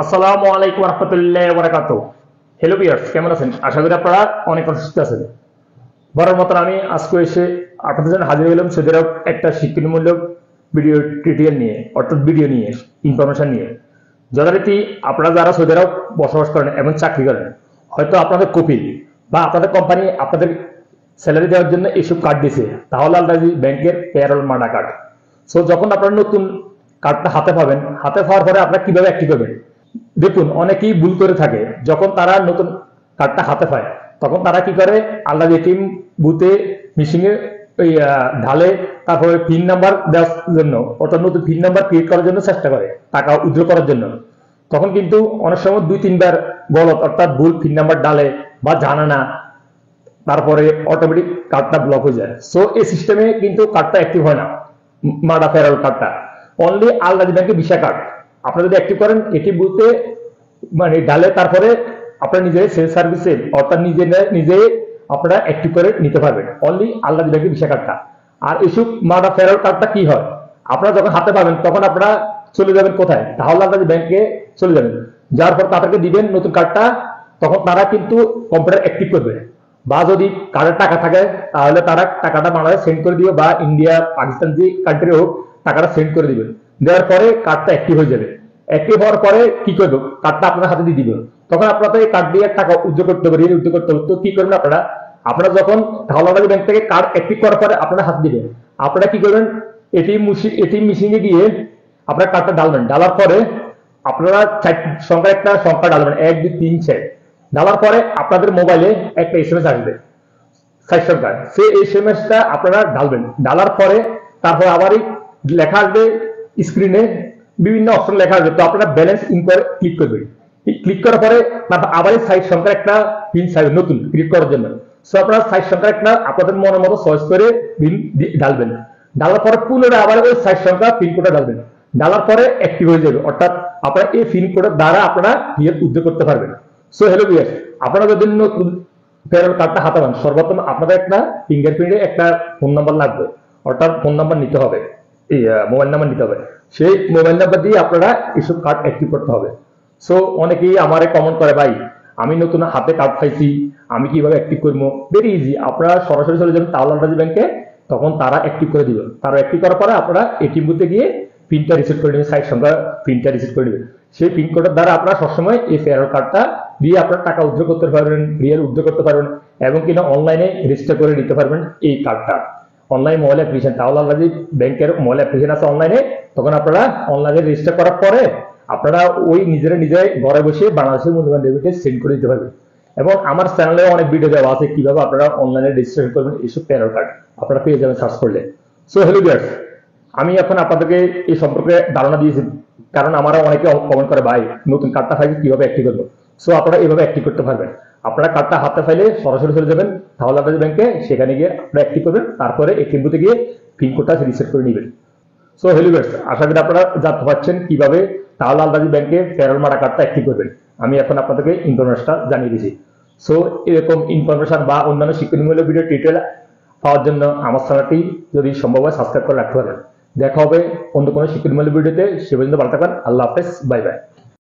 আসসালামু আলাইকুম রহমতুল্লাহ বরাকাতু। Hello viewers, কেমন আছেন? আশা করি আপনারা অনেক সুস্থ আছেন। বরাবর মতন আমি আজকে এসে আপনাদের জন্য হাজির হলাম সৌদি আরব একটা শিক্ষণমূলক ভিডিও টিউটোরিয়াল নিয়ে, অর্থাৎ ভিডিও নিয়ে, ইনফরমেশন নিয়ে। যথারীতি আপনারা যারা সৌদি আরব বসবাস করেন এবং চাকরি করেন, হয়তো আপনাদের কপিল বা আপনাদের কোম্পানি আপনাদের স্যালারি দেওয়ার জন্য এইসব কার্ড দিছে, তাহলে আল্লাহ ব্যাংকের পেরোল মাডা কার্ড। সো যখন আপনারা নতুন কার্ডটা হাতে পাবেন, হাতে পাওয়ার পরে আপনারা কিভাবে অ্যাক্টিভ করবেন? দেখুন, অনেকেই ভুল করে থাকে। যখন তারা নতুন কার্ডটা হাতে পায়, তখন তারা কি করে, আল্লাহ এটিএম বুথে মিশিংয়ে ওই ঢালে, তারপরে পিন নাম্বার দেওয়ার জন্য, অর্থাৎ নতুন পিন নাম্বার ক্রিয়েট করার জন্য চেষ্টা করে টাকা উইথড্র করার জন্য। তখন কিন্তু অনেক সময় 2-3 বার গলত, অর্থাৎ ভুল পিন নাম্বার ডালে বা জানে না, তারপরে অটোমেটিক কার্ডটা ব্লক হয়ে যায়। সো এই সিস্টেমে কিন্তু কার্ডটা অ্যাক্টিভ হয় না, মাডা ফেরাল কার্ডটা। অনলি আলরাজি ব্যাংকের ভিসা কার্ড আপনারা যদি অ্যাক্টিভ করেন, এটি বুথে মানে ডালে, তারপরে আপনারা নিজে সেলস সার্ভিসে, অর্থাৎ নিজে আপনারা অ্যাক্টিভ করে নিতে পারবেন অনলি আলরাজি ব্যাংকের ভিসা কার্ডটা। আর ইস্যু মাডা ফেরাল কার্ডটা কি হয়, আপনারা যখন হাতে পাবেন তখন আপনারা চলে যাবেন কোথায়, তাহলে আলরাজি ব্যাংকে চলে যাবেন। যার পর তাদেরকে দিবেন নতুন কার্ডটা, তখন তারা কিন্তু কম্পিউটার অ্যাক্টিভ করবে। বা যদি কার্ডের টাকা থাকে, তাহলে তারা টাকাটা বাংলাদেশ সেন্ড করে দিবে, বা ইন্ডিয়া, পাকিস্তান যে কান্ট্রি হোক, টাকাটা সেন্ড করে দিবে। দেওয়ার পরে কার্ডটা অ্যাক্টিভ হয়ে যাবে। অ্যাক্টিভ হওয়ার পরে কি করবে, কার্ডটা আপনার হাতে দিয়ে দিবে। তখন আপনারা এই কার্ড দিয়ে টাকা উদ্যোগ করতে পারি, উদ্যোগ করতে হবে। তো কি করবেন আপনারা, আপনারা যখন ঢালাবাড়ি ব্যাংক থেকে কার্ড অ্যাক্টিভ করার পরে আপনারা হাত দিবেন, আপনারা কি করবেন, এটিএম মেশিনে গিয়ে আপনারা কার্ডটা ডালবেন। ডালার পরে আপনারা 4 সংখ্যার একটা সংখ্যা ডালবেন, 1 2 3 4। ডালার পরে আপনাদের মোবাইলে একটা এসএমএস আসবে 4 সংখ্যার। সেই এসএমএসটা আপনারা ডালবেন। ডালার পরে তারপর আবারই লেখা আসবে স্ক্রিনে, বিভিন্ন অপশন লেখা আসবে। তো আপনারা ব্যালেন্স ইনকোয়ারি ক্লিক করবেন। ক্লিক করার পরে তারপর আবারই 4 সংখ্যার একটা পিন চাইবে নতুন ক্রিয়েট করার জন্য। সো আপনারা 4 সংখ্যার একটা আপনাদের মনের মতো চয়েস করে পিন ডালবেন। ডালার পরে পুনরায় আবার ওই 4 সংখ্যা পিন কোডটা ডালবেন। ডালার পরে অ্যাক্টিভ হয়ে যাবে, অর্থাৎ আপনারা এই পিন কোডের দ্বারা আপনারা উদ্যোগ করতে পারবেন। সো হ্যালো ভিউয়ার্স, আপনারা যদি নতুন পেরোল কার্ডটা হাতে পান, সর্বপ্রথম আপনাদের একটা ফিঙ্গারপ্রিন্টে একটা ফোন নাম্বার লাগবে, অর্থাৎ ফোন নাম্বার নিতে হবে, এই মোবাইল নাম্বার নিতে হবে। সেই মোবাইল নাম্বার দিয়ে আপনারা এইসব কার্ড অ্যাক্টিভ করতে হবে। সো অনেকেই আমারে কমেন্ট করে, ভাই আমি নতুন হাতে কার্ড পাইছি, আমি কিভাবে অ্যাক্টিভ করবো? ভেরি ইজি, আপনারা সরাসরি চলে যাবেন তাওয়াল ব্যাংকে, তখন তারা অ্যাক্টিভ করে দিবেন। তারা অ্যাক্টিভ করার পরে আপনারা এটিএম বুথে গিয়ে পিনটা রিসেট করে নেবেন, 60 সংখ্যা পিনটা রিসেট করে নেবেন। সেই পিন কোডের দ্বারা আপনারা সবসময় এই ফেরোল কার্ডটা দিয়ে আপনারা টাকা উদ্যোগ করতে পারবেন, রিয়েল উদ্যোগ করতে পারবেন, এবং কিনা অনলাইনে রেজিস্টার করে নিতে পারবেন এই কার্ডটা। অনলাইন মোবাইল অ্যাপ্লিকেশন, তাহলে আলাদা ব্যাংকের মোবাইল অ্যাপ্লিকেশন আছে অনলাইনে, তখন আপনারা অনলাইনে রেজিস্টার করার পরে আপনারা ওই নিজে ঘরে বসে বাংলাদেশের মূল্যবান রেমিটেন্স সেন্ড করে দিতে পারবেন। এবং আমার চ্যানেলে অনেক ভিডিও দেওয়া আছে কিভাবে আপনারা অনলাইনে রেজিস্ট্রেশন করবেন এইসব পেরোল কার্ড, আপনারা পেয়ে যাবেন সার্চ করলে। সো হ্যালো ভিউয়ার্স, আমি এখন আপনাদেরকে এই সম্পর্কে ধারণা দিয়েছি, কারণ আমার অনেকে কমেন্ট করে, ভাই নতুন কার্ডটা পাইলে কিভাবে অ্যাক্টিভ করবো? সো আপনারা এইভাবে অ্যাক্টিভ করতে পারবেন। আপনারা কার্ডটা হাতে পাইলে সরাসরি চলে যাবেন তাহলে ব্যাংকে, সেখানে গিয়ে আপনারা অ্যাক্টিভ করবেন, তারপরে এটিএম বুথে গিয়ে পিন কোডটা রিসেট করে নেবেন। সো হ্যালো ভিউয়ার্স, আশা করি আপনারা জানতে পারছেন কিভাবে তাহলে আলদাজি ব্যাংকে পেরোল মারা কার্ডটা অ্যাক্টিভ করবেন। আমি এখন আপনাদেরকে ইনফরমেশনটা জানিয়ে দিয়েছি। সো এরকম ইনফরমেশন বা অন্যান্য শিক্ষণমূলক ভিডিও টিউটোরিয়াল পাওয়ার জন্য আমার চ্যানেলটি যদি সম্ভব হয় সাবস্ক্রাইব করে রাখতে পারেন। দেখা হবে অন্য কোনো শিক্ষণমূলক ভিডিওতে। সে পর্যন্ত ভালো থাকবেন। আল্লাহ হাফেজ, বাই বাই।